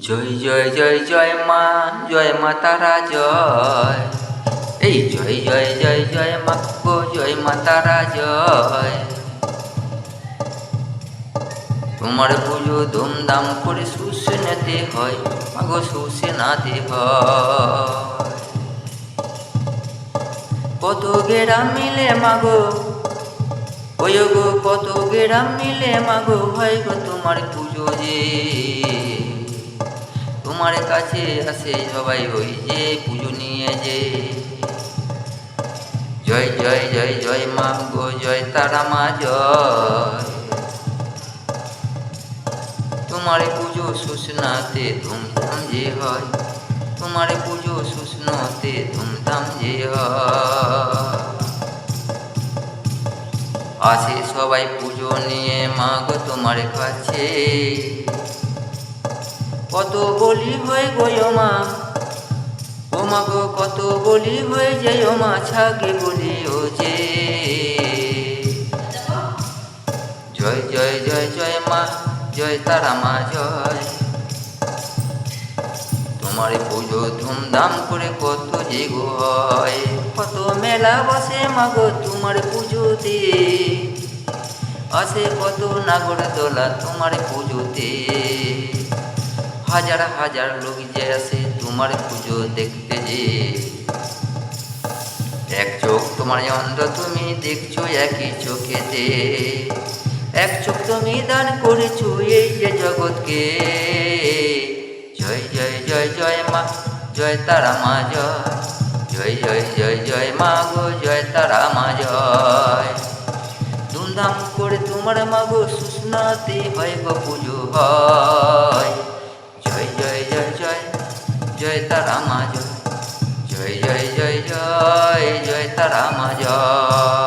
জয় জয় জয় জয় মা তারা জয়। এই জয় জয় জয় জয় মা গো, জয় মা তারা জয়। তোমার পুজো ধুমধাম করে সুসেনাতে হয়, মাগো সুসেনাতে হয়। কত গেরাম মিলে মাগো, ওই গো কত গেরাম মিলে মাগো হয় গো তোমার পুজো যে। তোমার কাছে আসে সবাই ওই যে পুজো নিয়ে যে। জয় জয় জয় জয় মা গো, জয় তারা মা জয়। তোমার পুজো সুসনাতে ধুমধাম যে হয়, তোমার পুজো সুসনাতে ধুমধাম যে হয়। আসে সবাই পুজো নিয়ে মা গো তোমার কাছে। কত বলি হয়ে গো মা, ও মা গো কত বলি হয়ে যায় ও মা, ছাগে বলি ও যে। জয় জয় জয় জয় মা, জয় তারা মা জয়। তোমার পুজো ধুমধাম করে কত যে গো হয়, কত মেলা বসে মা গো তোমার পুজোতে। আসে কত নাগর দোলা তোমার পুজোতে। হাজার হাজার লোক যে আসে তোমার পুজো দেখতে যে। এক চোখ তোমার অন্ধ, তুমি দেখছো একই চোখেতে। এক চোখ তুমি দান করেছো এই যে জগৎকে। জয় জয় জয় জয় মা, জয় তারা মা জয়। জয় জয় জয় জয় মা গো, জয় তারা মা জয়। ধুমধাম করে তোমার মা গো সুসনাতে হয় গো পুজো হয়। জয় জয় জয় জয় জয় তারা মা জয়। জয় জয় জয় জয় জয় তারা মা জয়।